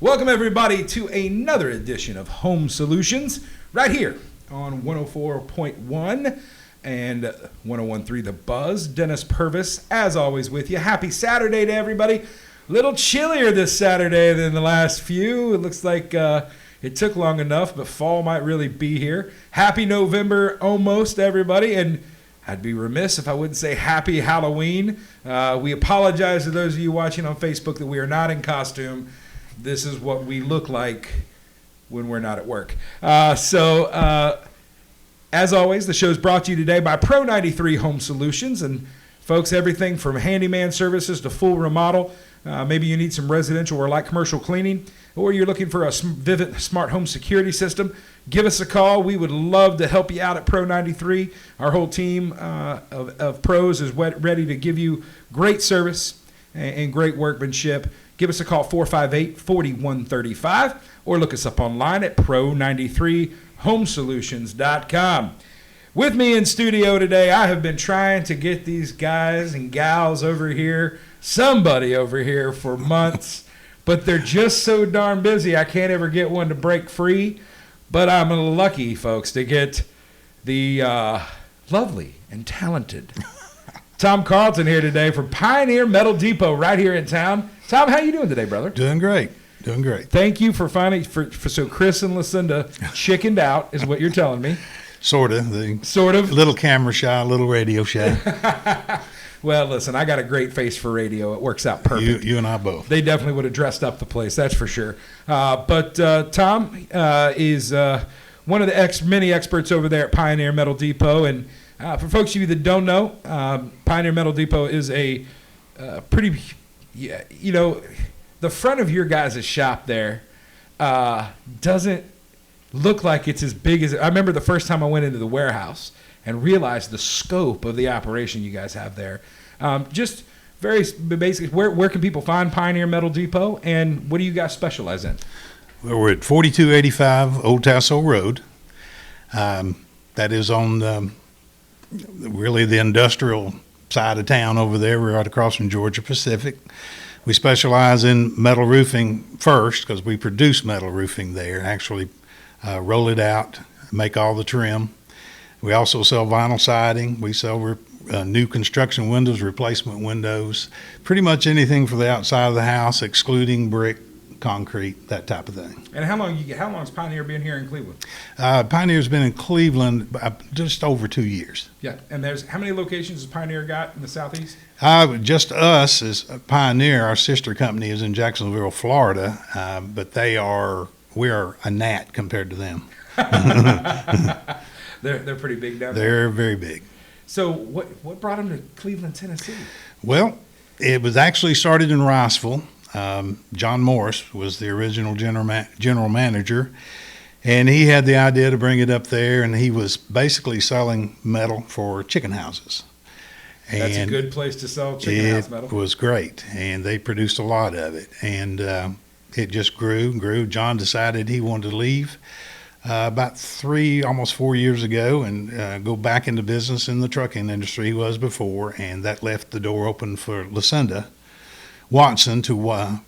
Welcome, everybody, to another edition of Home Solutions right here on 104.1 and 101.3 The Buzz. Dennis Purvis, as always, with you. Happy Saturday to everybody. A little chillier this Saturday than the last few. It looks like it took long enough, but fall might really be here. Happy November almost, everybody. And I'd be remiss if I wouldn't say happy Halloween. We apologize to those of you watching on Facebook that we are not in costume. This is what we look like when we're not at work. As always, the show is brought to you today by Pro 93 Home Solutions. And folks, everything from handyman services to full remodel. Maybe you need some residential or light commercial cleaning, or you're looking for a Vivint smart home security system. Give us a call. We would love to help you out at Pro 93. Our whole team of pros is ready to give you great service and great workmanship. Give us a call, 458-4135, or look us up online at pro93homesolutions.com. With me in studio today, I have been trying to get these guys and gals over here, somebody over here, for months, but they're just so darn busy, I can't ever get one to break free. But I'm lucky, folks, to get the lovely and talented Tom Carlton here today from Pioneer Metal Depot right here in town. Tom, how you doing today, brother? Doing great. Thank you for finally, so Chris and Lucinda chickened out, is what you're telling me. Sort of. A little camera shy, a little radio shy. Well, listen, I got a great face for radio. It works out perfect. You and I both. They definitely would have dressed up the place, that's for sure. But Tom is one of the many experts over there at Pioneer Metal Depot. And for folks of you that don't know, Pioneer Metal Depot is a pretty, the front of your guys' shop there doesn't look like it's as big as, I remember the first time I went into the warehouse and realized the scope of the operation you guys have there. Just very basic, where can people find Pioneer Metal Depot, and what do you guys specialize in? Well, we're at 4285 Old Tassel Road. That is on really the industrial side of town over there. We're right across from Georgia Pacific. We specialize in metal roofing first because we produce metal roofing there, actually roll it out, make all the trim. We also sell vinyl siding. We sell new construction windows, replacement windows, pretty much anything for the outside of the house, excluding brick, concrete, that type of thing. And how long has Pioneer been here in Cleveland? Pioneer's been in Cleveland just over 2 years. Yeah, and how many locations has Pioneer got in the Southeast? Just us as Pioneer. Our sister company is in Jacksonville, Florida, but we are a gnat compared to them. They're pretty big down there. They're very big. So what brought them to Cleveland, Tennessee? Well, it was actually started in Riceville. John Morris was the original general manager, and he had the idea to bring it up there, and he was basically selling metal for chicken houses. That's a good place to sell chicken house metal. It was great, and they produced a lot of it, and it just grew. John decided he wanted to leave about 3, almost 4 years ago, and go back into business in the trucking industry he was before, and that left the door open for Lucinda Watson to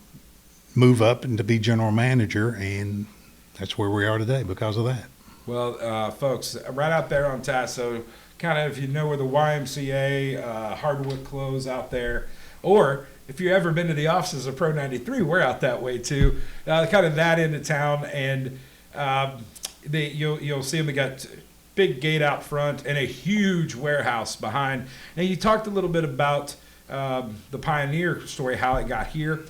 move up and to be general manager, and that's where we are today because of that. Well, folks, right out there on Tasso, kind of, if you know where the YMCA, hardwood clothes out there, or if you've ever been to the offices of Pro 93, we're out that way too, kind of that end of town, and you'll see them. They got big gate out front and a huge warehouse behind. And you talked a little bit about the Pioneer story, how it got here.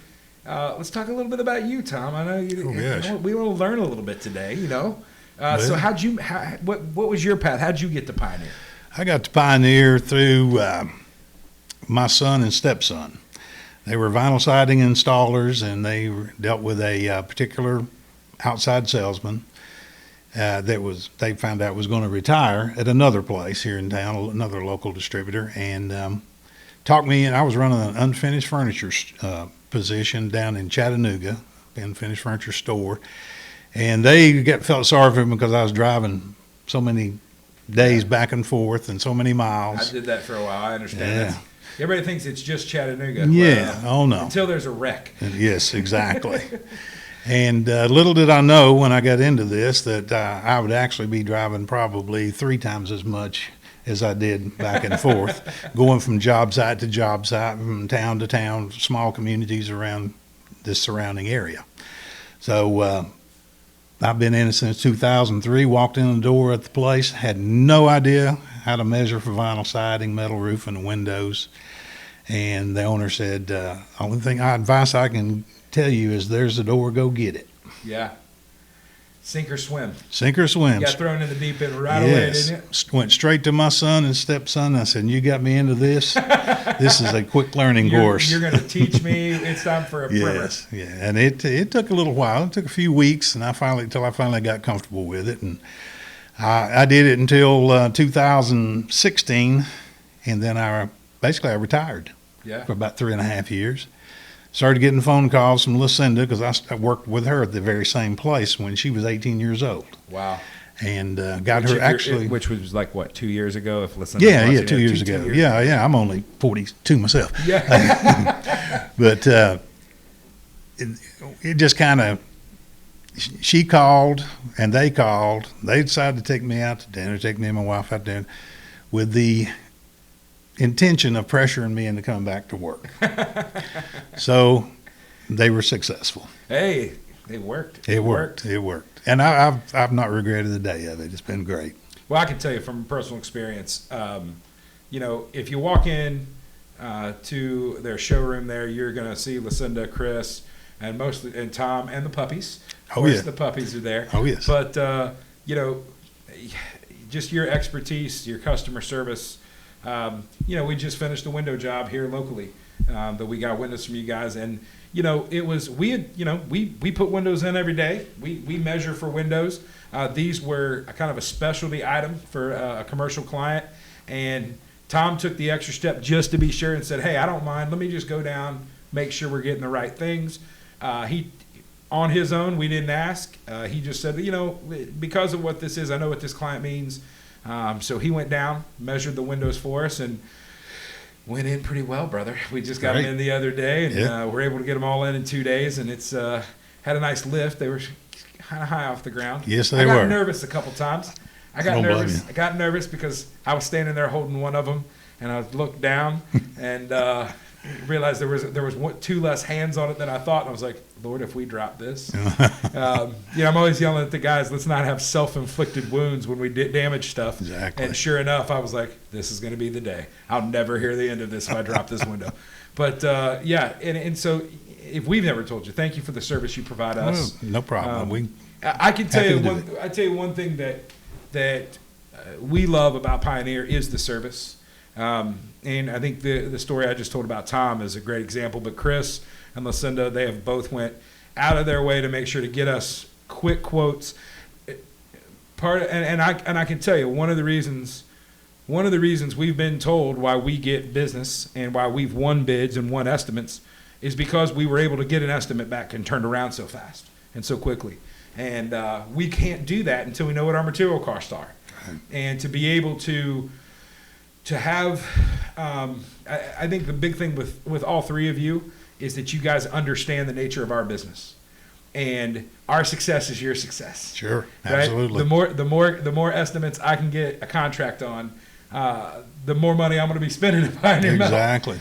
Let's talk a little bit about you, Tom. I know we want to learn a little bit today. So what was your path? How'd you get to Pioneer? I got to Pioneer through my son and stepson. They were vinyl siding installers, and they dealt with a particular outside salesman they found out was going to retire at another place here in town, another local distributor, and talked me in. I was running an unfinished furniture position down in Chattanooga, unfinished furniture store, and they felt sorry for me because I was driving so many days back and forth and so many miles. I did that for a while. I understand that. Everybody thinks it's just Chattanooga. Yeah. Oh, no. Until there's a wreck. Yes, exactly. And little did I know when I got into this that I would actually be driving probably 3 times as much as I did back and forth, going from job site to job site, from town to town, small communities around this surrounding area. So I've been in it since 2003, walked in the door at the place, had no idea how to measure for vinyl siding, metal roof, and windows. And the owner said, only advice I can tell you is there's the door, go get it. Yeah. Sink or swim. Sink or swim. You got thrown in the deep end right away, didn't you? Went straight to my son and stepson. I said, you got me into this. This is a quick learning course. You're going to teach me. It's time for a primer. Yes, yeah. And it took a little while. It took a few weeks, and until I finally got comfortable with it. And I did it until 2016, and then I retired for about 3.5 years. Started getting phone calls from Lucinda because I worked with her at the very same place when she was 18 years old. Wow. And got her actually. Which was like, what, 2 years ago? If Lucinda Yeah, 2 years ago. Yeah. I'm only 42 myself. Yeah. But it just kind of, she called and they called. They decided to take me out to dinner, take me and my wife out to dinner with the intention of pressuring me into coming back to work. So they were successful. Hey, it worked. It worked. And I've not regretted the day of it. It's been great. Well, I can tell you from personal experience, if you walk in to their showroom there, you're going to see Lucinda, Chris, and Tom and the puppies. Of course, the puppies are there. Oh, yes. But, just your expertise, your customer service. We just finished a window job here locally that we got windows from you guys, and it was we put windows in every day. We measure for windows. These were a kind of a specialty item for a commercial client, and Tom took the extra step just to be sure and said, "Hey, I don't mind. Let me just go down, make sure we're getting the right things." He on his own, we didn't ask. He just said, because of what this is, I know what this client means. So he went down, measured the windows for us, and went in pretty well, brother. We just got them in the other day, and we're able to get them all in 2 days, and it's had a nice lift. They were kind of high off the ground. Yes, they were. I got nervous a couple times. I got nervous because I was standing there holding one of them, and I looked down and realized there was 2 less hands on it than I thought, and I was like, Lord, if we drop this. I'm always yelling at the guys, let's not have self-inflicted wounds when we damage stuff. Exactly. And sure enough, I was like, this is going to be the day. I'll never hear the end of this if I drop this window. But, and so if we've never told you, thank you for the service you provide us. No problem. I can tell you one thing that we love about Pioneer is the service. And I think the story I just told about Tom is a great example. But Chris and Lucinda, they have both went out of their way to make sure to get us quick quotes. And I can tell you one of the reasons we've been told why we get business and why we've won bids and won estimates is because we were able to get an estimate back and turned around so fast and so quickly. And we can't do that until we know what our material costs are. Right. And to be able to have, I think the big thing with all 3 of you is that you guys understand the nature of our business, and our success is your success. Sure, right? absolutely. The more estimates I can get a contract on, the more money I'm going to be spending at Pioneer Metal. Exactly.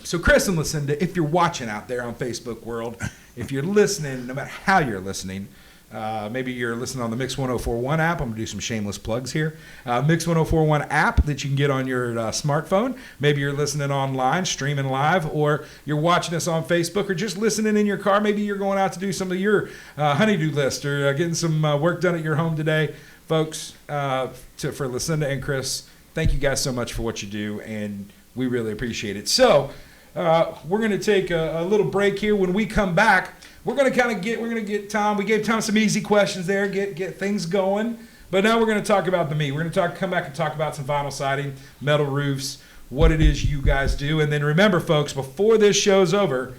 So Chris and Lucinda, if you're watching out there on Facebook world, if you're listening, no matter how you're listening. Maybe you're listening on the Mix 1041 app. I'm going to do some shameless plugs here. Mix 1041 app that you can get on your smartphone. Maybe you're listening online, streaming live, or you're watching us on Facebook, or just listening in your car. Maybe you're going out to do some of your honeydew list or getting some work done at your home today. Folks, for Lucinda and Chris, thank you guys so much for what you do, and we really appreciate it. So we're going to take a little break here. When we come back, we're going to get Tom. We gave Tom some easy questions there, get things going. But now we're going to talk about the meat. We're going to come back and talk about some vinyl siding, metal roofs, what it is you guys do. And then remember, folks, before this show's over,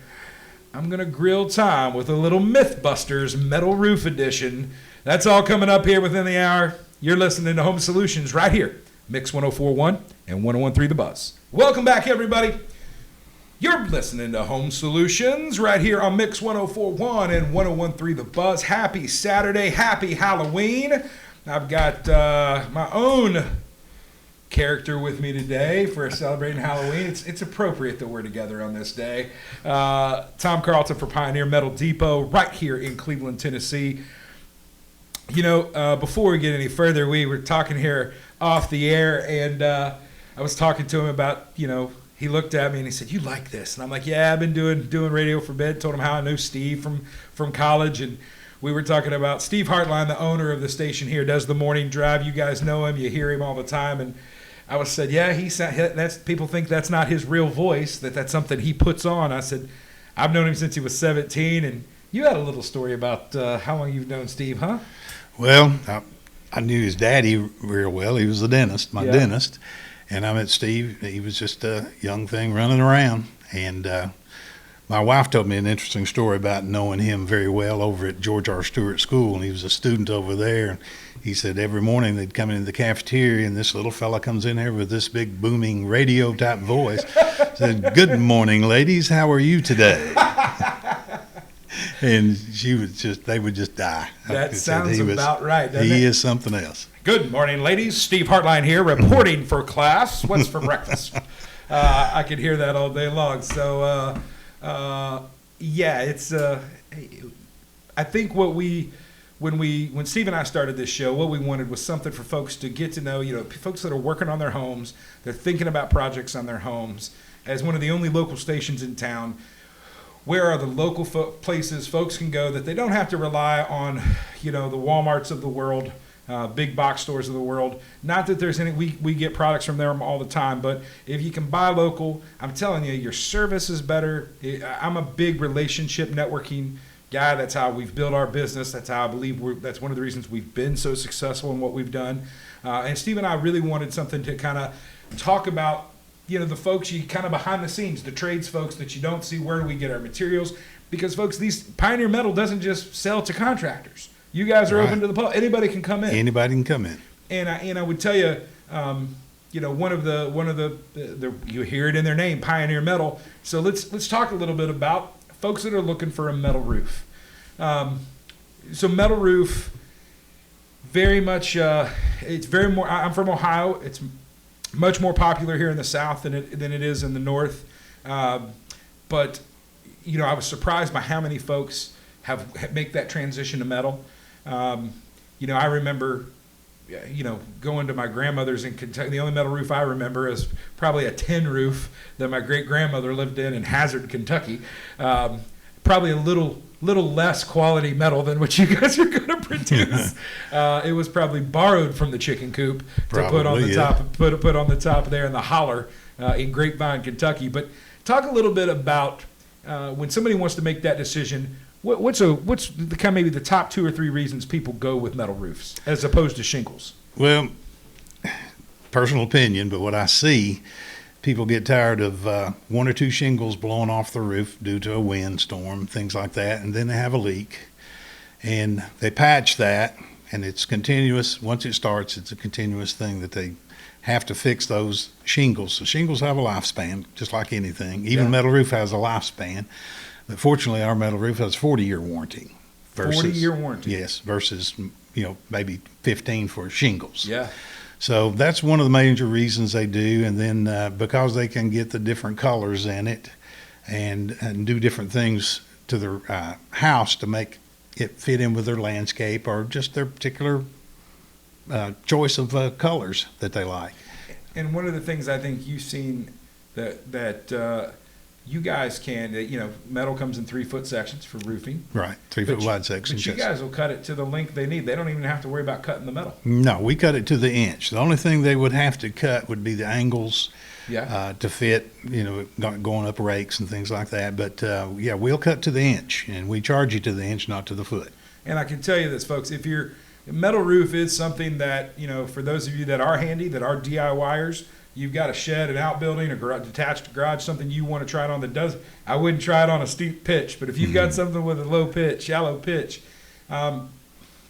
I'm going to grill Tom with a little Mythbusters Metal Roof Edition. That's all coming up here within the hour. You're listening to Home Solutions right here, Mix 1041 and 1013 The Buzz. Welcome back, everybody. You're listening to Home Solutions right here on Mix 104.1 and 101.3 The Buzz. Happy Saturday, happy Halloween. I've got my own character with me today for celebrating Halloween. It's appropriate that we're together on this day. Tom Carlton for Pioneer Metal Depot right here in Cleveland, Tennessee. You know, before we get any further, we were talking here off the air, and I was talking to him about, you know, he looked at me and he said, "You like this?" And I'm like, "Yeah, I've been doing radio for a bit." Told him how I knew Steve from college, and we were talking about Steve Hartline, the owner of the station here, does the morning drive. You guys know him, you hear him all the time, and I said, "Yeah, that's people think that's not his real voice, that's something he puts on." I said, "I've known him since he was 17, and you had a little story about how long you've known Steve, huh?" Well, I knew his daddy real well. He was a dentist, my dentist. And I met Steve. He was just a young thing running around. And my wife told me an interesting story about knowing him very well over at George R. Stewart School. And he was a student over there. And he said every morning they'd come into the cafeteria, and this little fella comes in there with this big booming radio type voice. Said, "Good morning, ladies. How are you today?" And they would just die. That sounds about right, doesn't it? He is something else. Good morning, ladies. Steve Hartline here, reporting for class. What's for breakfast? I could hear that all day long. So, yeah, it's. I think when Steve and I started this show, what we wanted was something for folks to get to know. You know, folks that are working on their homes, they're thinking about projects on their homes. As one of the only local stations in town, where are the local places folks can go that they don't have to rely on, you know, the Walmarts of the world. Big box stores of the world. Not that there's any, we get products from them all the time, but if you can buy local, I'm telling you, your service is better. I'm a big relationship networking guy. That's how we've built our business. That's how I believe that's one of the reasons we've been so successful in what we've done. And Steve and I really wanted something to kind of talk about, you know, the folks you kind of behind the scenes, the trades folks that you don't see. Where do we get our materials? Because folks, these Pioneer Metal doesn't just sell to contractors. You guys are open to the public. Anybody can come in. Anybody can come in. And I would tell you, you know, one of the you hear it in their name, Pioneer Metal. So let's talk a little bit about folks that are looking for a metal roof. So metal roof, very much. It's very more. I'm from Ohio. It's much more popular here in the South than it is in the North. But you know, I was surprised by how many folks make that transition to metal. You know, I remember, you know, going to my grandmother's in Kentucky. The only metal roof I remember is probably a tin roof that my great-grandmother lived in Hazard, Kentucky. Probably a little less quality metal than what you guys are going to produce. It was probably borrowed from the chicken coop to put on the top, put on the top there in the holler in Grapevine, Kentucky. But talk a little bit about when somebody wants to make that decision. What's maybe the top 2 or 3 reasons people go with metal roofs as opposed to shingles? Well, personal opinion, but what I see, people get tired of 1 or 2 shingles blowing off the roof due to a windstorm, things like that, and then they have a leak, and they patch that, and it's continuous. Once it starts, it's a continuous thing that they have to fix those shingles. So shingles have a lifespan, just like anything. Even metal roof has a lifespan. But fortunately, our metal roof has a 40-year warranty. 40-year warranty? Yes, versus, you know, maybe 15 for shingles. Yeah. So that's one of the major reasons they do. And then because they can get the different colors in it and do different things to their house to make it fit in with their landscape or just their particular choice of colors that they like. And one of the things I think you've seen that you guys can, you know, metal comes in 3-foot sections for roofing. Right, 3-foot wide sections. But you guys will cut it to the length they need. They don't even have to worry about cutting the metal. No, we cut it to the inch. The only thing they would have to cut would be the angles to fit, you know, going up rakes and things like that. But, yeah, we'll cut to the inch, and we charge you to the inch, not to the foot. And I can tell you this, folks, if your metal roof is something that, you know, for those of you that are handy, that are DIYers, you've got a shed, an outbuilding, a detached garage, something you want to try it on that does, I wouldn't try it on a steep pitch, but if you've got something with a low pitch, shallow pitch,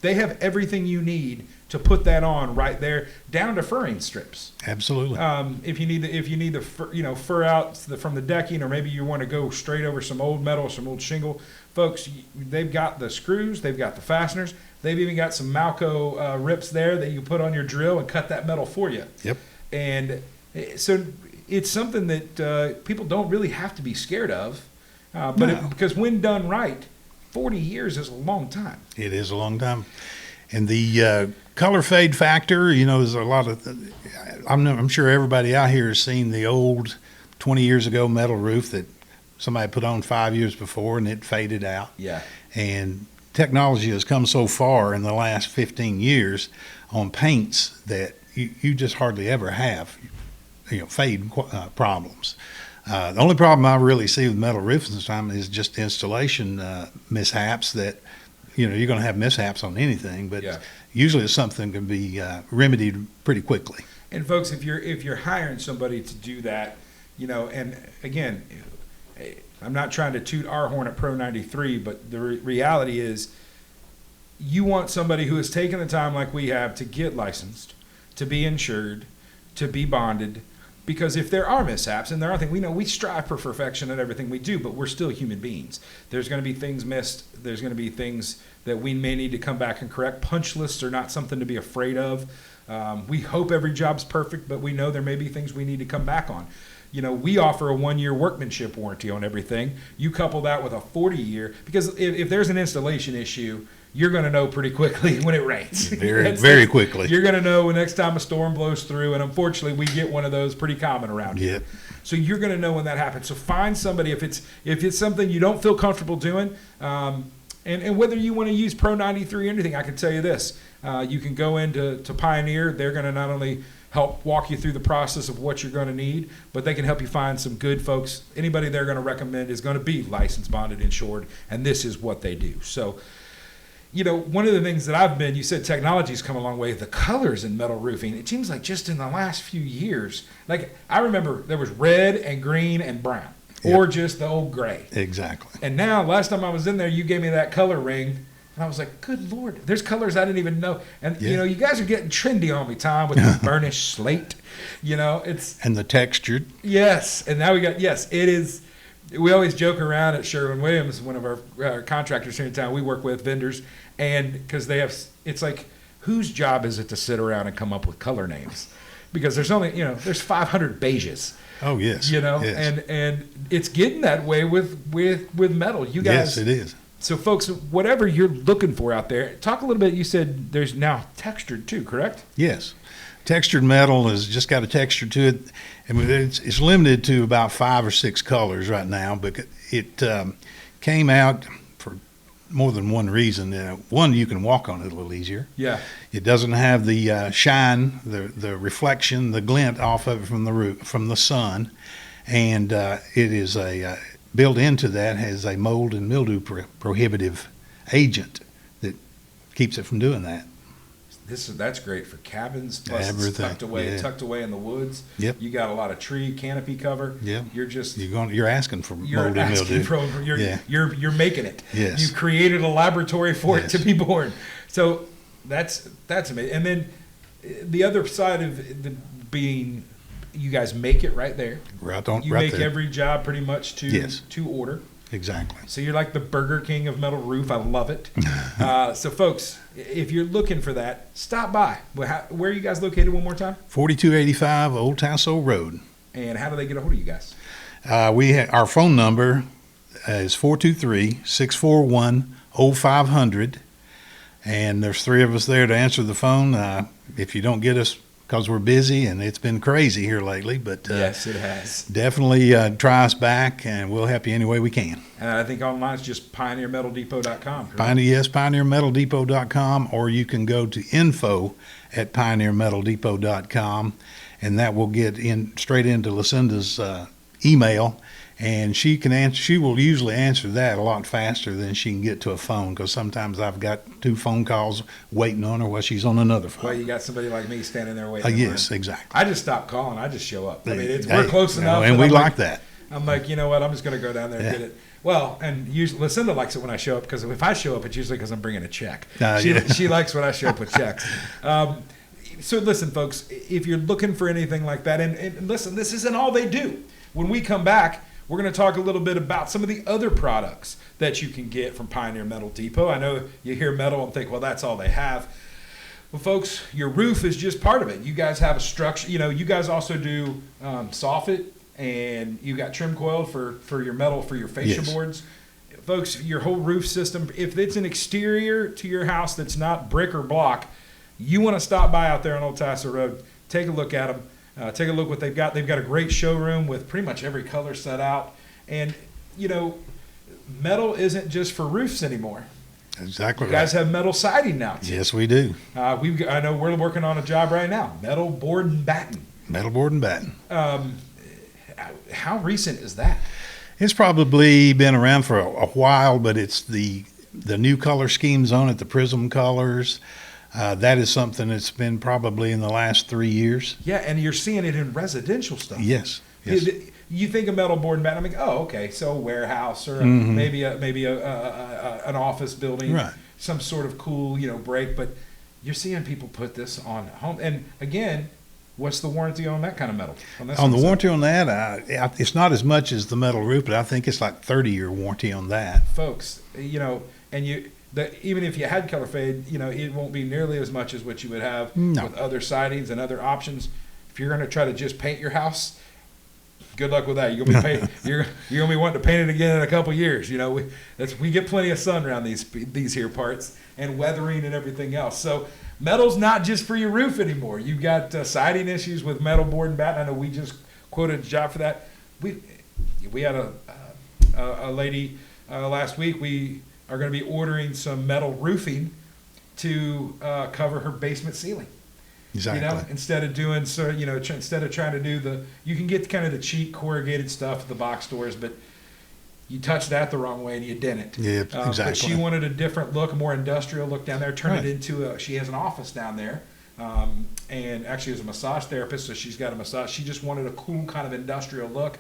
They have everything you need to put that on right there, down to furring strips. Absolutely. If you need the fur out from the decking, or maybe you want to go straight over some old metal, some old shingle, folks, they've got the screws, they've got the fasteners, they've even got some Malco rips there that you put on your drill and cut that metal for you. Yep. And so it's something that people don't really have to be scared of, because when done right, 40 years is a long time. It is a long time. And the color fade factor, there's a lot of, I'm sure everybody out here has seen the old 20 years ago metal roof that somebody put on 5 years before and it faded out. Yeah. And technology has come so far in the last 15 years on paints that you just hardly ever have, fade problems. The only problem I really see with metal roofs this time is just installation mishaps that, you're going to have mishaps on anything, but usually it's something that can be remedied pretty quickly. And folks, if you're hiring somebody to do that, and again, I'm not trying to toot our horn at Pro 93, but the reality is you want somebody who has taken the time like we have to get licensed, to be insured, to be bonded, because if there are mishaps, and there are things, we strive for perfection at everything we do, but we're still human beings. There's going to be things missed. There's going to be things that we may need to come back and correct. Punch lists are not something to be afraid of. We hope every job's perfect, but we know there may be things we need to come back on. We offer a 1-year workmanship warranty on everything. You couple that with a 40-year, because if there's an installation issue, you're going to know pretty quickly when it rains. Very quickly. You're going to know when next time a storm blows through, and unfortunately we get one of those pretty common around here. So you're going to know when that happens. So find somebody, if it's something you don't feel comfortable doing, and whether you want to use Pro 93 or anything, I can tell you this. You can go into Pioneer. They're going to not only help walk you through the process of what you're going to need, but they can help you find some good folks. Anybody they're going to recommend is going to be licensed, bonded, insured, and this is what they do. So, one of the things that you said technology's come a long way, the colors in metal roofing, it seems like just in the last few years, like I remember there was red and green and brown, or just the old gray. Exactly. And now, last time I was in there, you gave me that color ring, and I was like, good Lord, there's colors I didn't even know. And, you guys are getting trendy on me, Tom, with the burnished slate. And the textured. Yes. And now it is. We always joke around at Sherwin-Williams, one of our contractors here in town we work with, vendors, and because it's like, whose job is it to sit around and come up with color names? Because there's only, there's 500 beiges. Oh, yes. Yes. And it's getting that way with metal. You guys. Yes, it is. So, folks, whatever you're looking for out there, talk a little bit. You said there's now textured too, correct? Yes. Textured metal has just got a texture to it. I mean, it's limited to about 5 or 6 colors right now, but it came out for more than one reason. One, you can walk on it a little easier. Yeah. It doesn't have the shine, the reflection, the glint off of it from the sun, and it is built into that has a mold and mildew prohibitive agent that keeps it from doing that. That's great for cabins. Plus Everything. It's tucked away in the woods. Yep. You got a lot of tree canopy cover. Yep. You're asking for mold and mildew. You're making it. Yes. You've created a laboratory for it to be born. So that's amazing. And then the other side of being, you guys make it right there. You make there. every job pretty much to order. Exactly. So you're like the Burger King of metal roof. I love it. So, folks, if you're looking for that, stop by. Where are you guys located one more time? 4285 Old Tasso Road. And how do they get a hold of you guys? Our phone number is 423-641-0500. And there's 3 of us there to answer the phone. If you don't get us, because we're busy and it's been crazy here lately, but yes, it has. Definitely try us back, and we'll help you any way we can. And I think online it's just pioneermetaldepot.com. pioneermetaldepot.com, or you can go to info@pioneermetaldepot.com, and that will get straight into Lucinda's email, and she will usually answer that a lot faster than she can get to a phone, because sometimes I've got 2 phone calls waiting on her while she's on another phone. Well, you got somebody like me standing there waiting. Yes, exactly. I just stop calling. I just show up. I mean, we're close enough. And we like that. I'm like, you know what? I'm just going to go down there and get it. Well, and usually Lucinda likes it when I show up, because if I show up, it's usually because I'm bringing a check. Yeah. She likes when I show up with checks. So listen, folks, if you're looking for anything like that, and listen, this isn't all they do. When we come back, we're going to talk a little bit about some of the other products that you can get from Pioneer Metal Depot. I know you hear metal and think, well, that's all they have. Well, folks, your roof is just part of it. You guys have a structure. You guys also do soffit, and you got trim coil for your metal, for your fascia boards. Folks, your whole roof system, if it's an exterior to your house that's not brick or block, you want to stop by out there on Old Tassel Road, take a look at them, take a look what they've got. They've got a great showroom with pretty much every color set out. And, metal isn't just for roofs anymore. Exactly. You guys have metal siding now, too. Yes, we do. I know we're working on a job right now, metal board and batten. Metal board and batten. How recent is that? It's probably been around for a while, but it's the new color schemes on it, the prism colors. That is something that's been probably in the last 3 years. Yeah, and you're seeing it in residential stuff. Yes. You think of metal board and batten, I'm like, oh, okay, so a warehouse or maybe an office building, right? Some sort of cool, break. But you're seeing people put this on home, and again, what's the warranty on that kind of metal? On the warranty on that, it's not as much as the metal roof, but I think it's like 30-year warranty on that. Folks, and even if you had color fade, it won't be nearly as much as what you would have with other sidings and other options. If you're going to try to just paint your house, good luck with that. You're gonna be wanting to paint it again in a couple years. We get plenty of sun around these here parts, and weathering and everything else. So metal's not just for your roof anymore. You've got siding issues with metal board and batten. I know we just quoted a job for that. We had a lady last week. We are going to be ordering some metal roofing to cover her basement ceiling. Exactly. Instead of doing instead of trying to do you can get kind of the cheap corrugated stuff at the box stores, but you touched that the wrong way and you didn't. Yeah, exactly. But she wanted a different look, a more industrial look down there. Turn it into she has an office down there, and actually is a massage therapist, so she's got a massage. She just wanted a cool kind of industrial look,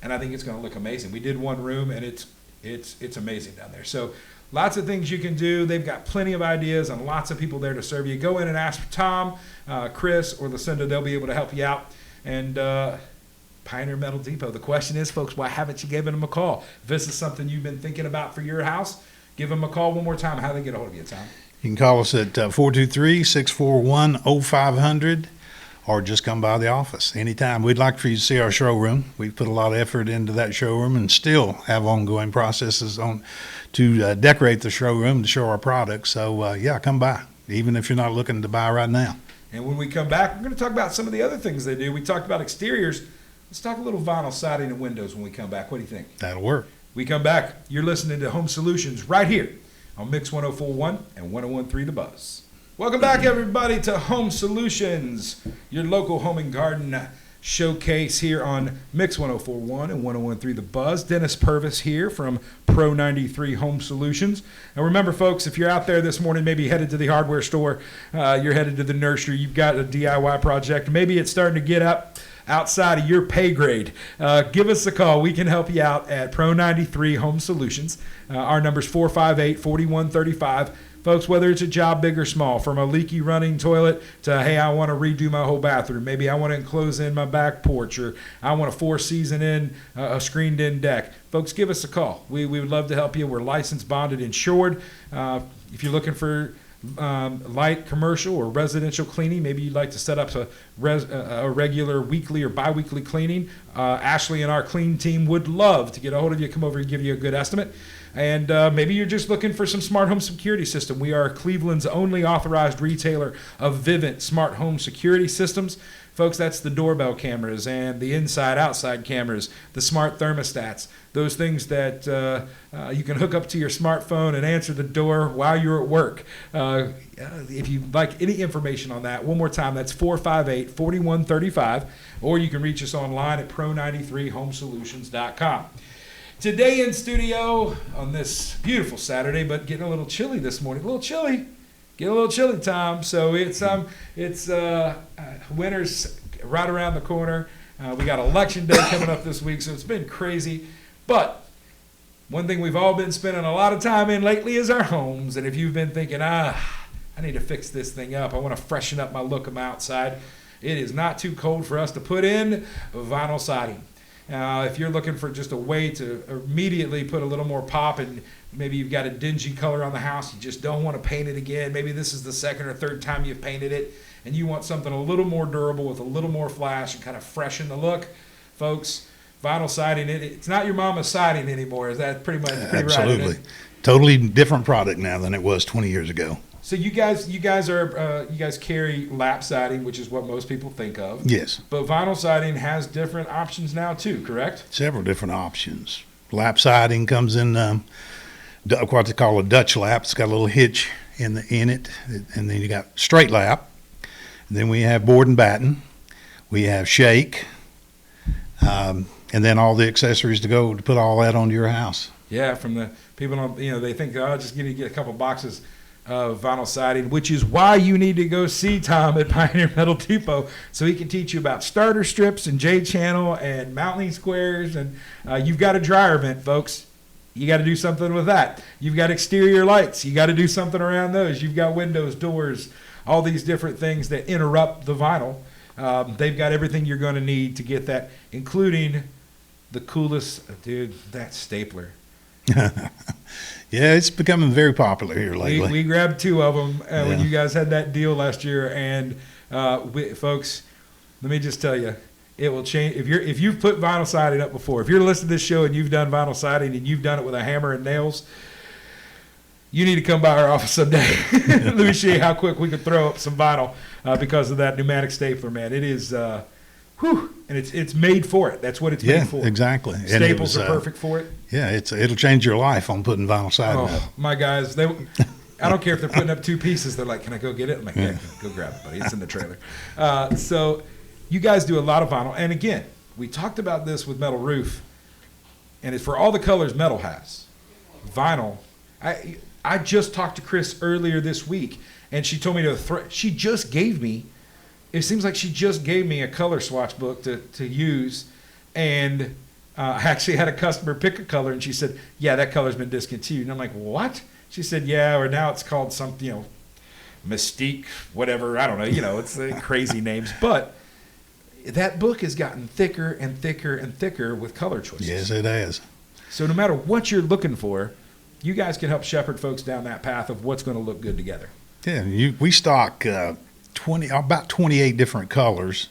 and I think it's going to look amazing. We did one room, and it's amazing down there. So lots of things you can do. They've got plenty of ideas and lots of people there to serve you. Go in and ask for Tom, Chris, or Lucinda. They'll be able to help you out. And Pioneer Metal Depot. The question is, folks, why haven't you given them a call? If this is something you've been thinking about for your house, give them a call one more time. How do they get a hold of you, Tom? You can call us at 423-641-0500, or just come by the office anytime. We'd like for you to see our showroom. We've put a lot of effort into that showroom and still have ongoing processes to decorate the showroom to show our products. So, come by, even if you're not looking to buy right now. And when we come back, we're going to talk about some of the other things they do. We talked about exteriors. Let's talk a little vinyl siding and windows when we come back. What do you think? That'll work. We come back. You're listening to Home Solutions right here on Mix 104.1 and 101.3 The Buzz. Welcome back, everybody, to Home Solutions, your local home and garden showcase here on Mix 104.1 and 101.3 The Buzz. Dennis Purvis here from Pro 93 Home Solutions. Now remember, folks, if you're out there this morning, maybe headed to the hardware store, you're headed to the nursery, you've got a DIY project, maybe it's starting to get up outside of your pay grade, give us a call. We can help you out at Pro 93 Home Solutions. Our number's 458-4135. Folks, whether it's a job big or small, from a leaky running toilet to, hey, I want to redo my whole bathroom. Maybe I want to enclose in my back porch, or I want a 4-season in, a screened-in deck. Folks, give us a call. We would love to help you. We're licensed, bonded, insured. If you're looking for light commercial or residential cleaning, maybe you'd like to set up a regular weekly or bi-weekly cleaning, Ashley and our clean team would love to get a hold of you, come over and give you a good estimate. And maybe you're just looking for some smart home security system. We are Cleveland's only authorized retailer of Vivint smart home security systems. Folks, that's the doorbell cameras and the inside-outside cameras, the smart thermostats, those things that you can hook up to your smartphone and answer the door while you're at work. If you'd like any information on that, one more time, that's 458-4135, or you can reach us online at pro93homesolutions.com. Today in studio on this beautiful Saturday, but getting a little chilly this morning. A little chilly. Getting a little chilly, Tom. So it's winter's right around the corner. We got election day coming up this week, so it's been crazy. But One thing we've all been spending a lot of time in lately is our homes. And if you've been thinking, I need to fix this thing up, I want to freshen up my look on my outside, it is not too cold for us to put in vinyl siding. If you're looking for just a way to immediately put a little more pop, and maybe you've got a dingy color on the house, you just don't want to paint it again. Maybe this is the second or third time you've painted it, and you want something a little more durable with a little more flash and kind of freshen the look. Folks, vinyl siding, it's not your mama's siding anymore. Is that pretty Absolutely. Right? Totally different product now than it was 20 years ago. So you guys carry lap siding, which is what most people think of. Yes. But vinyl siding has different options now too, correct? Several different options. Lap siding comes in what they call a Dutch lap. It's got a little hitch in it, and then you got straight lap. And then we have board and batten. We have shake, and then all the accessories to go to put all that onto your house. Yeah, from the people, they think, just get a couple boxes of vinyl siding, which is why you need to go see Tom at Pioneer Metal Depot, so he can teach you about starter strips and J channel and mounting squares. And you've got a dryer vent, folks. You got to do something with that. You've got exterior lights. You got to do something around those. You've got windows, doors, all these different things that interrupt the vinyl. They've got everything you're going to need to get that, including the coolest, dude, that stapler. Yeah, it's becoming very popular here lately. We grabbed two of them when you guys had that deal last year, and folks, let me just tell you, it will change. If you've put vinyl siding up before, if you're listening to this show and you've done vinyl siding and you've done it with a hammer and nails, you need to come by our office someday. Let me show you how quick we could throw up some vinyl because of that pneumatic stapler, man. It is, and it's made for it. That's what it's made for. Yeah, exactly. Staples are perfect for it. Yeah, it'll change your life on putting vinyl siding up. My guys, I don't care if they're putting up two pieces. They're like, "Can I go get it?" I'm like, "Yeah, go grab it, buddy. It's in the trailer." So you guys do a lot of vinyl. And again, we talked about this with metal roof, and it's for all the colors metal has. Vinyl, I just talked to Chris earlier this week, and she told me she just gave me, it seems like she just gave me a color swatch book to use, and I actually had a customer pick a color, and she said, "Yeah, that color's been discontinued." And I'm like, "What?" She said, "Yeah, or now it's called something, Mystique, whatever. I don't know. It's crazy names." But that book has gotten thicker and thicker and thicker with color choices. Yes, it has. So no matter what you're looking for, you guys can help shepherd folks down that path of what's going to look good together. Yeah, we stock about 28 different colors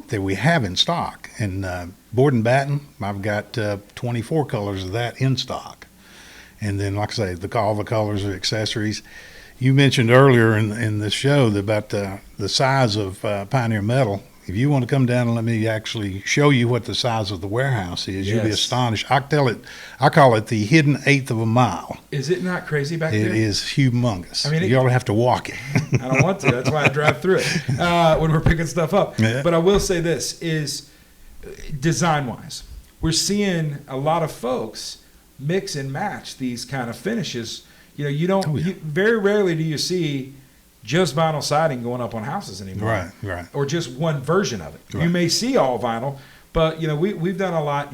that we have in stock. And board and batten, I've got 24 colors of that in stock. And then, like I say, all the colors of accessories. You mentioned earlier in the show about the size of Pioneer Metal. If you want to come down and let me actually show you what the size of the warehouse is, you'll be astonished. I call it the hidden eighth of a mile. Is it not crazy back there? It is humongous. I mean, you ought to have to walk it. I don't want to. That's why I drive through it when we're picking stuff up. Yeah. But I will say this is design-wise, we're seeing a lot of folks mix and match these kind of finishes. You don't. Very rarely do you see just vinyl siding going up on houses anymore. Right. Or just one version of it. Right. You may see all vinyl, but we've done a lot,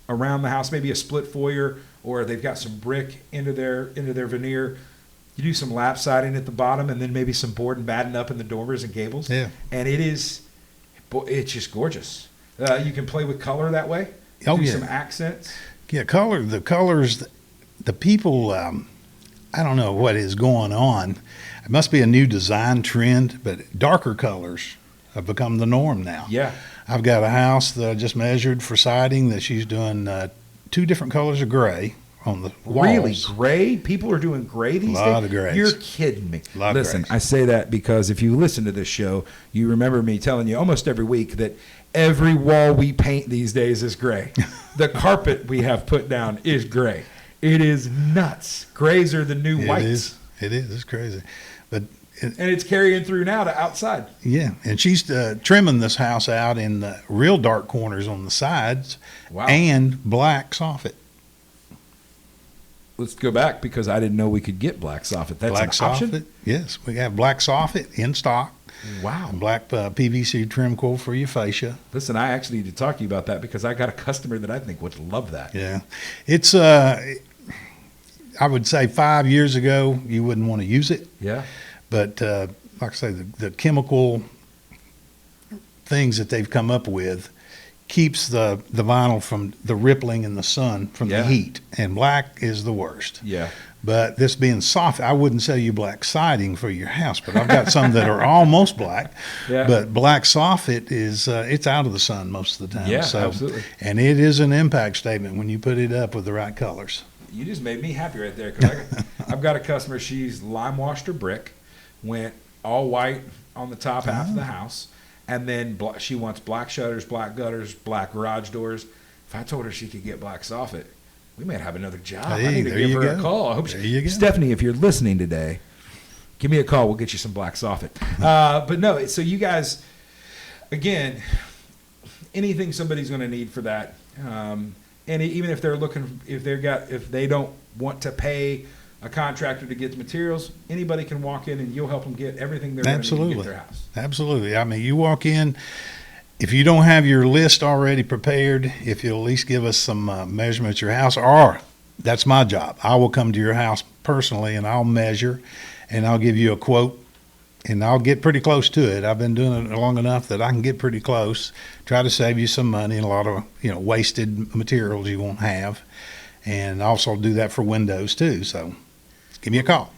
around the house, maybe a split foyer, or they've got some brick into their veneer. You do some lap siding at the bottom, and then maybe some board and batten up in the dormers and gables. Yeah. And it's just gorgeous. You can play with color that way. Do some accents. Yeah, the colors, the people, I don't know what is going on. It must be a new design trend, but darker colors have become the norm now. Yeah. I've got a house that I just measured for siding that she's doing 2 different colors of gray on the walls. Really? Gray? People are doing gray these days? A lot of grays. You're kidding me. Listen, grays. I say that because if you listen to this show, you remember me telling you almost every week that every wall we paint these days is gray. The carpet we have put down is gray. It is nuts. Grays are the new whites. It is. It's crazy. And it's carrying through now to outside. Yeah, and she's trimming this house out in the real dark corners on the sides. Wow. And black soffit. Let's go back because I didn't know we could get black soffit. That's Black an option? soffit, yes. We have black soffit in stock. Wow. Black PVC trim quill for your fascia. Listen, I actually need to talk to you about that because I got a customer that I think would love that. Yeah. It's, I would say 5 years ago, you wouldn't want to use it. Yeah. But like I say, the chemical things that they've come up with keeps the vinyl from the rippling in the sun from the heat. And black is the worst. Yeah. But this being soft, I wouldn't sell you black siding for your house, but I've got some that are almost black. Yeah. But black soffit is it's out of the sun most of the time. Yeah, so, absolutely. And it is an impact statement when you put it up with the right colors. You just made me happy right there because I've got a customer. She's lime washed her brick, went all white on the top half of the house, and then she wants black shutters, black gutters, black garage doors. If I told her she could get black soffit, we might have another job. Hey, I need to give her a call. I hope Stephanie, if you're listening today, give me a call. We'll get you some black soffit. But no, so you guys, again, anything somebody's going to need for that. And even if they're looking, if they don't want to pay a contractor to get the materials, anybody can walk in and you'll help them get everything they're going to need to get their house. Absolutely. I mean, you walk in, if you don't have your list already prepared, if you'll at least give us some measurements of your house, or that's my job. I will come to your house personally and I'll measure and I'll give you a quote and I'll get pretty close to it. I've been doing it long enough that I can get pretty close, try to save you some money and a lot of, wasted materials you won't have. And also do that for windows too. So give me a call.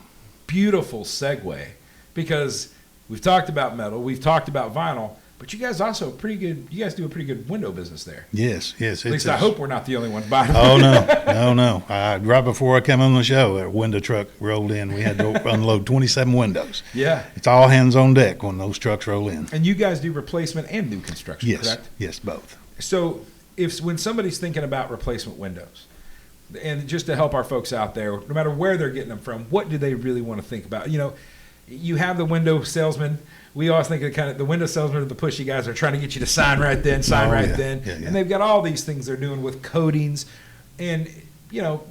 Beautiful segue, because we've talked about metal, we've talked about vinyl, but you guys also you guys do a pretty good window business there. Yes. At least I hope we're not the only ones buying them. Oh, no. Right before I came on the show, a window truck rolled in. We had to unload 27 windows. Yeah. It's all hands on deck when those trucks roll in. And you guys do replacement and new construction, correct? Yes, both. So when somebody's thinking about replacement windows, and just to help our folks out there, no matter where they're getting them from, what do they really want to think about? You have the window salesman. We always think of the window salesmen are the pushy guys that are trying to get you to sign right then. And they've got all these things they're doing with coatings. And,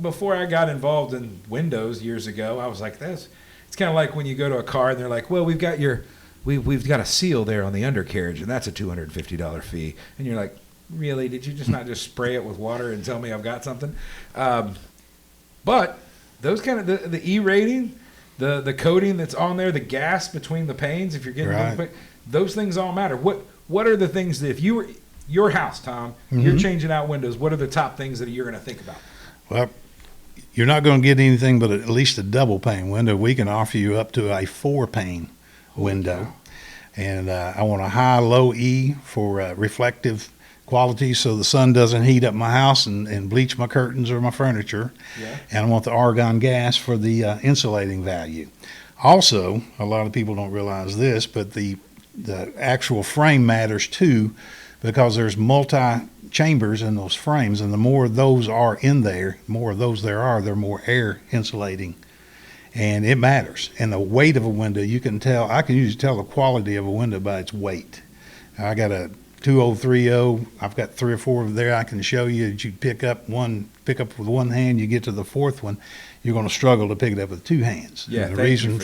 before I got involved in windows years ago, I was like, it's kind of like when you go to a car and they're like, well, we've got a seal there on the undercarriage and that's a $250 fee. And you're like, really? Did you just not just spray it with water and tell me I've got something? But those kind of the E rating, the coating that's on there, the gas between the panes, if you're getting those things all matter. What are the things that if you were your house, Tom, you're changing out windows, what are the top things that you're going to think about? Well, you're not going to get anything but at least a double pane window. We can offer you up to a 4-pane window. Wow. And I want a high, low E for reflective quality so the sun doesn't heat up my house and bleach my curtains or my furniture. Yeah. And I want the argon gas for the insulating value. Also, a lot of people don't realize this, but the actual frame matters too, because there's multi-chambers in those frames, and the more those are in there, the more of those there are, they're more air insulating. And it matters. And the weight of a window, I can usually tell the quality of a window by its weight. I got a 2030. I've got 3 or 4 there I can show you that you pick up with one hand, you get to the fourth one, you're going to struggle to pick it up with 2 hands. Yeah, thank you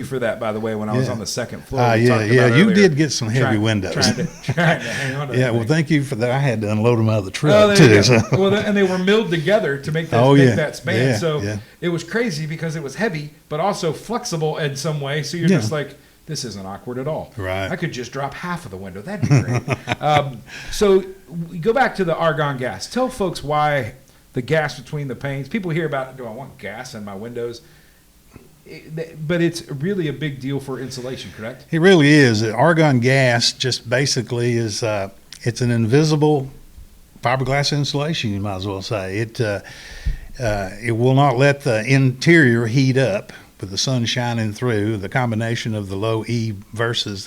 for that, by the way, when I was on the second floor. You did get some heavy windows. Trying to hang on to yeah, well, thank you for that. I had to unload them out of the truck, too. So. Well, and they were milled together to make that span. It was crazy because it was heavy, but also flexible in some way. So you're just like, this isn't awkward at all. Right. I could just drop half of the window. That'd be great. So we go back to the argon gas. Tell folks why the gas between the panes. People hear about, do I want gas in my windows? But it's really a big deal for insulation, correct? It really is. Argon gas just basically is, it's an invisible fiberglass insulation, you might as well say. It will not let the interior heat up with the sun shining through. The combination of the low E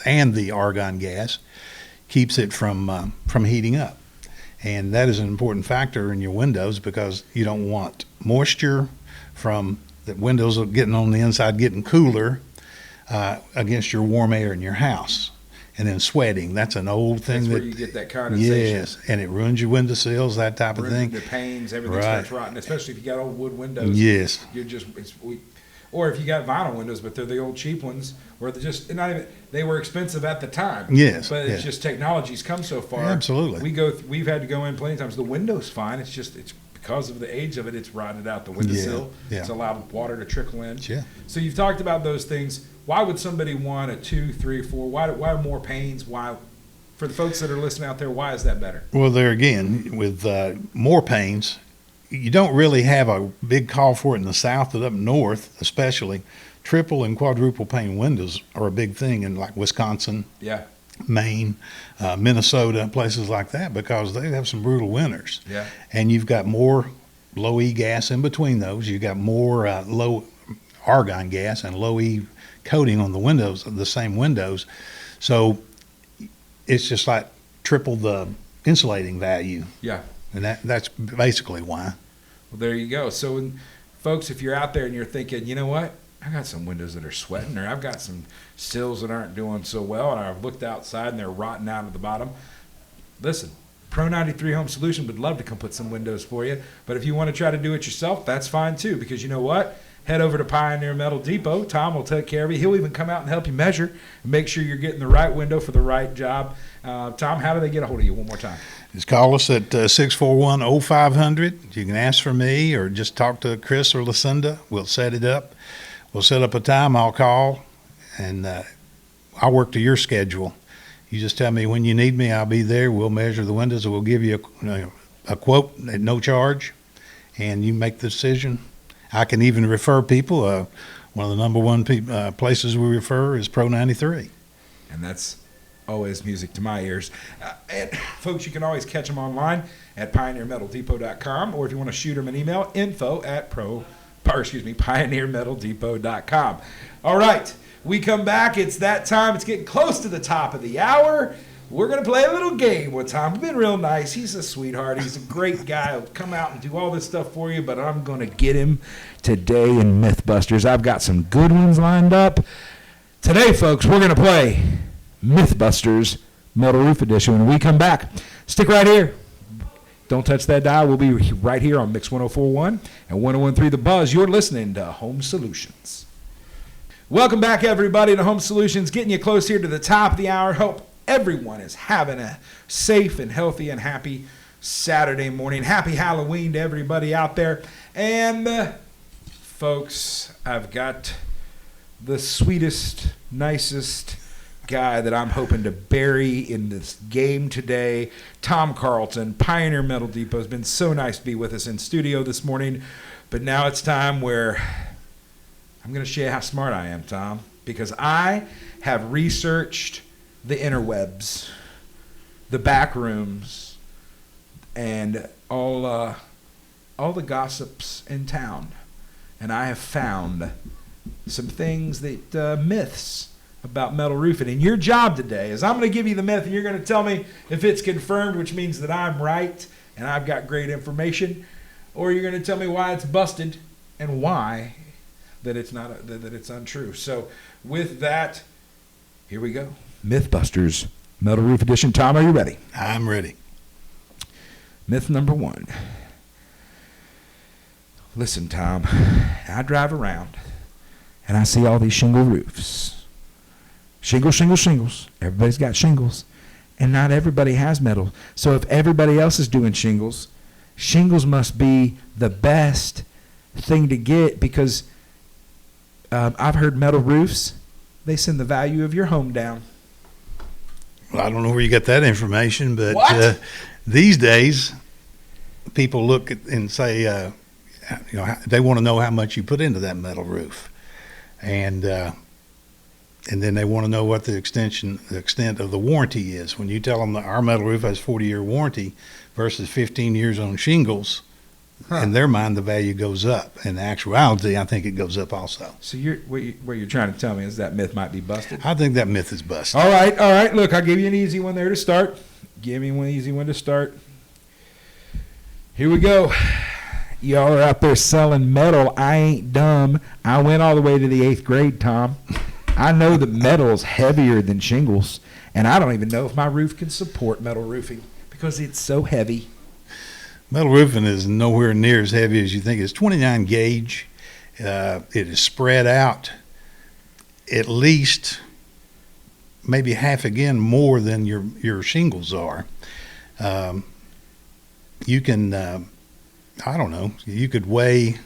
and the argon gas keeps it from heating up. And that is an important factor in your windows because you don't want moisture from the windows getting on the inside, getting cooler against your warm air in your house. And then sweating, that's an old thing. That's where you get that condensation. Yes, and it ruins your windowsills, that type of thing. The panes, everything starts rotting, especially if you got old wood windows. Yes. You're just, Or if you got vinyl windows, but they're the old cheap ones, where they're just not even, they were expensive at the time. Yes, but yes. it's just technology's come so far. Absolutely. We've had to go in plenty of times. The window's fine. It's because of the age of it. It's rotted out the windowsill. Yeah. It's allowed water to trickle in. Yeah. So you've talked about those things. Why would somebody want a 2, 3, 4? Why more panes? Why, for the folks that are listening out there, why is that better? Well, there again, with more panes, you don't really have a big call for it in the south, but up north, especially, triple and quadruple pane windows are a big thing in like Wisconsin, Yeah. Maine, Minnesota, places like that, because they have some brutal winters. Yeah. And you've got more low E gas in between those. You've got more low argon gas and low E coating on the windows, the same windows. So it's just like triple the insulating value. Yeah. And that's basically why. Well, there you go. So, folks, if you're out there and you're thinking, you know what, I got some windows that are sweating, or I've got some sills that aren't doing so well, and I've looked outside and they're rotting out at the bottom. Listen, Pro 93 Home Solution would love to come put some windows for you. But if you want to try to do it yourself, that's fine too, because you know what? Head over to Pioneer Metal Depot. Tom will take care of you. He'll even come out and help you measure and make sure you're getting the right window for the right job. Tom, how do they get a hold of you one more time? Just call us at 641-0500. You can ask for me or just talk to Chris or Lucinda. We'll set it up. We'll set up a time. I'll call, and I'll work to your schedule. You just tell me when you need me. I'll be there. We'll measure the windows, and we'll give you a quote at no charge, and you make the decision. I can even refer people. One of the number one places we refer is Pro 93. And that's always music to my ears. And folks, you can always catch them online at pioneermetaldepot.com, or if you want to shoot them an email, pioneermetaldepot.com. All right, we come back. It's that time. It's getting close to the top of the hour. We're going to play a little game with Tom. We've been real nice. He's a sweetheart. He's a great guy. He'll come out and do all this stuff for you, but I'm going to get him today in Mythbusters. I've got some good ones lined up. Today, folks, we're going to play Mythbusters Metal Roof Edition. When we come back, stick right here. Don't touch that dial. We'll be right here on Mix 104.1 and 101.3 The Buzz. You're listening to Home Solutions. Welcome back, everybody, to Home Solutions, getting you close here to the top of the hour. Hope everyone is having a safe and healthy and happy Saturday morning. Happy Halloween to everybody out there. And, folks, I've got the sweetest, nicest guy that I'm hoping to bury in this game today. Tom Carlton, Pioneer Metal Depot, has been so nice to be with us in studio this morning. But now it's time where I'm going to show you how smart I am, Tom, because I have researched the interwebs, the back rooms, and all the gossips in town. And I have found some things that myths about metal roofing. And your job today is I'm going to give you the myth, and you're going to tell me if it's confirmed, which means that I'm right and I've got great information, or you're going to tell me why it's busted and why that it's not that it's untrue. So with that, here we go. Mythbusters Metal Roof Edition. Tom, are you ready? I'm ready. Myth number 1. Listen, Tom, I drive around and I see all these shingle roofs. Shingles. Everybody's got shingles. And not everybody has metal. So if everybody else is doing shingles, shingles must be the best thing to get, because I've heard metal roofs, they send the value of your home down. Well, I don't know where you got that information, but What? These days, people look at and say, they want to know how much you put into that metal roof, and then they want to know what the extent of the warranty is. When you tell them that our metal roof has 40-year warranty versus 15 years on shingles, in their mind the value goes up. In actuality, I think it goes up also. So what you're trying to tell me is that myth might be busted? I think that myth is busted. All right. Look, I'll give you an easy one there to start. Give me one easy one to start. Here we go. Y'all are out there selling metal. I ain't dumb. I went all the way to the 8th grade, Tom. I know that metal's heavier than shingles, and I don't even know if my roof can support metal roofing because it's so heavy. Metal roofing is nowhere near as heavy as you think. It's 29 gauge, It is spread out at least maybe half again more than your shingles are. You can, I don't know, you could weigh,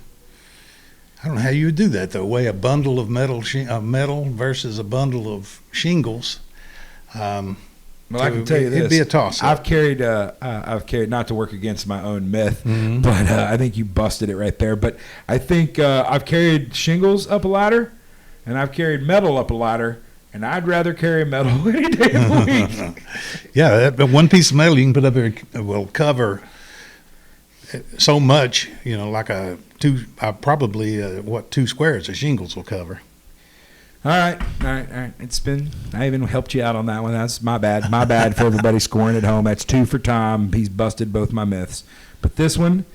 I don't know how you would do that though, weigh a bundle of metal versus a bundle of shingles. Well, I can tell you this. It'd be a toss-up. I've carried, not to work against my own myth, but I think you busted it right there. But I think I've carried shingles up a ladder, and I've carried metal up a ladder, and I'd rather carry metal any day of the week. Yeah, but one piece of metal you can put up there will cover so much, like two squares of shingles will cover. All right. I even helped you out on that one. That's my bad. My bad for everybody scoring at home. That's 2 for Tom. He's busted both my myths. But this one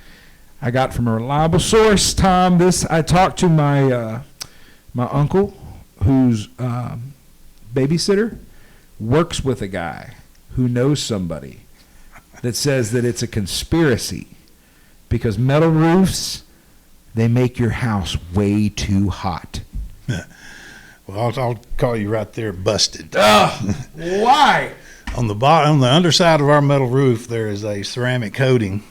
I got from a reliable source, Tom. I talked to my uncle, who's babysitter, works with a guy who knows somebody that says that it's a conspiracy because metal roofs, they make your house way too hot. Well, I'll call you right there busted. Why? On the underside of our metal roof, there is a ceramic coating,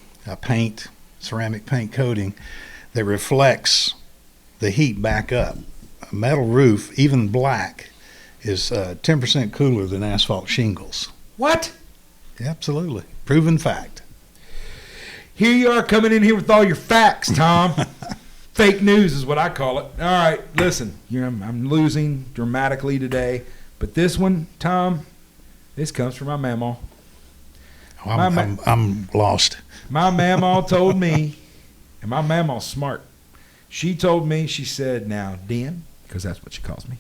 ceramic paint coating that reflects the heat back up. A metal roof, even black, is 10% cooler than asphalt shingles. What? Yeah, absolutely. Proven fact. Here you are coming in here with all your facts, Tom. Fake news is what I call it. All right, listen, I'm losing dramatically today, but this one, Tom, this comes from my mamaw. I'm lost. My mamaw told me, and my mamaw's smart. She told me, she said, now, Den, because that's what she calls me.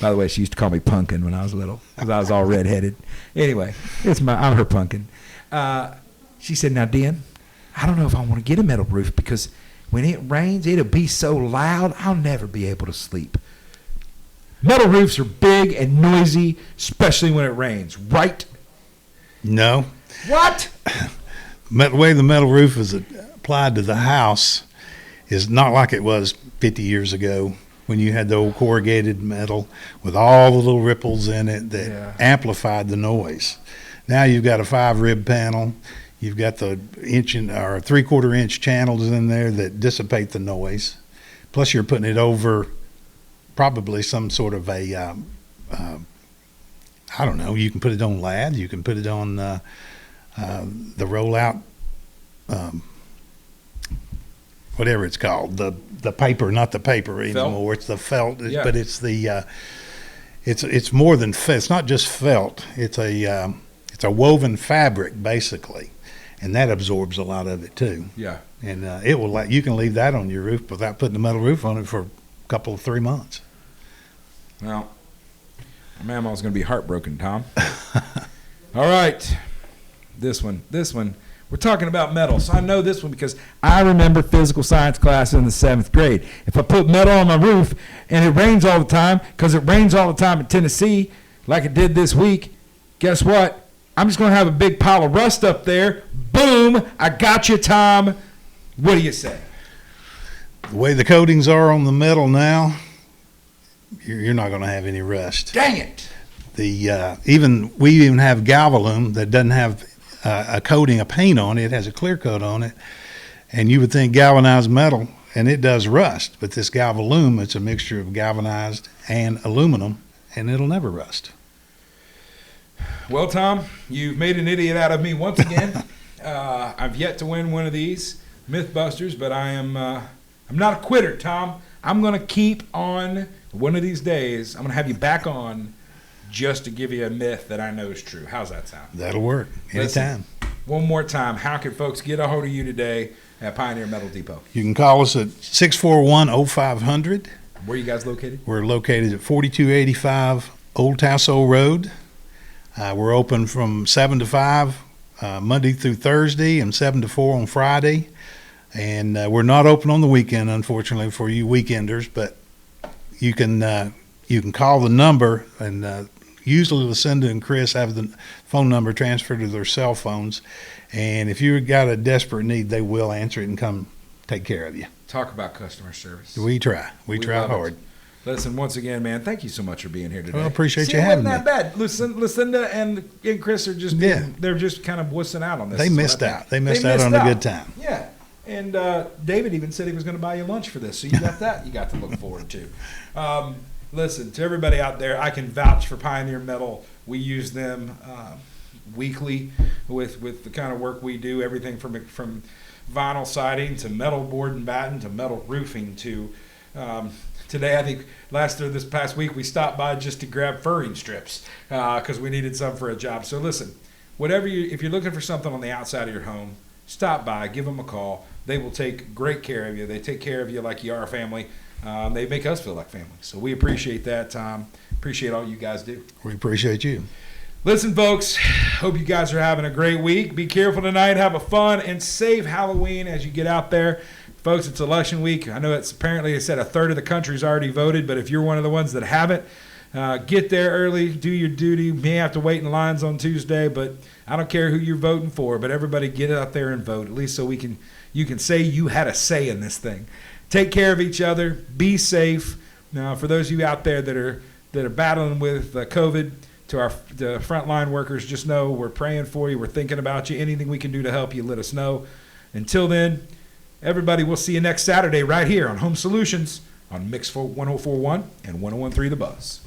By the way, she used to call me Punkin when I was little because I was all redheaded. Anyway, I'm her Punkin. She said, now, Den, I don't know if I want to get a metal roof because when it rains, it'll be so loud, I'll never be able to sleep. Metal roofs are big and noisy, especially when it rains, right? No. What? The way the metal roof is applied to the house is not like it was 50 years ago when you had the old corrugated metal with all the little ripples in it that amplified the noise. Now you've got a 5-rib panel. You've got the 3/4 inch channels in there that dissipate the noise. Plus, you're putting it over probably some sort of a, I don't know, you can put it on lath, you can put it on the rollout, whatever it's called, the paper, not the paper anymore, it's the felt, but it's the, it's more than felt, it's not just felt, it's a woven fabric basically. And that absorbs a lot of it too. Yeah. And you can leave that on your roof without putting a metal roof on it for a couple of 3 months. Well, my mama's going to be heartbroken, Tom. All right. This one. We're talking about metal. So I know this one because I remember physical science class in the 7th grade. If I put metal on my roof and it rains all the time, because it rains all the time in Tennessee, like it did this week, guess what? I'm just going to have a big pile of rust up there. Boom. I got you, Tom. What do you say? The way the coatings are on the metal now, you're not going to have any rust. Dang it. We even have Galvalume that doesn't have a coating, a paint on it. It has a clear coat on it. And you would think galvanized metal, and it does rust. But this Galvalume, it's a mixture of galvanized and aluminum, and it'll never rust. Well, Tom, you've made an idiot out of me once again. I've yet to win one of these Mythbusters, but I'm not a quitter, Tom. I'm going to keep on one of these days. I'm going to have you back on just to give you a myth that I know is true. How's that sound? That'll work. Anytime. Listen, one more time, how can folks get a hold of you today at Pioneer Metal Depot? You can call us at 641-0500. Where are you guys located? We're located at 4285 Old Tasso Road. We're open from 7 to 5 Monday through Thursday and 7 to 4 on Friday. And we're not open on the weekend, unfortunately, for you weekenders, but you can call the number, and usually Lucinda and Chris have the phone number transferred to their cell phones. And if you've got a desperate need, they will answer it and come take care of you. Talk about customer service. We try. We try love it. hard. Listen, once again, man, thank you so much for being here today. Well, appreciate See, you having it me. wasn't that bad. Lucinda and Chris are just they're just kind of wussing out on this. They is what missed I think. out. They missed out on a good time. Yeah. And David even said he was going to buy you lunch for this, so you got that you got to look forward to. Listen, to everybody out there, I can vouch for Pioneer Metal. We use them weekly with the kind of work we do, everything from vinyl siding to metal board and batten to metal roofing to today, I think this past week, we stopped by just to grab furring strips because we needed some for a job. So listen, if you're looking for something on the outside of your home, stop by, give them a call. They will take great care of you. They take care of you like you are a family. They make us feel like family. So we appreciate that, Tom. Appreciate all you guys do. We appreciate you. Listen, folks, hope you guys are having a great week. Be careful tonight. Have a fun and safe Halloween as you get out there. Folks, it's election week. I know it's apparently, they said a third of the country's already voted, but if you're one of the ones that haven't, get there early, do your duty. You may have to wait in lines on Tuesday, but I don't care who you're voting for, but everybody get out there and vote, at least so you can say you had a say in this thing. Take care of each other. Be safe. Now, for those of you out there that are battling with COVID, to the frontline workers, just know we're praying for you. We're thinking about you. Anything we can do to help you, let us know. Until then, everybody, we'll see you next Saturday right here on Home Solutions on Mix 1041 and 1013 The Buzz.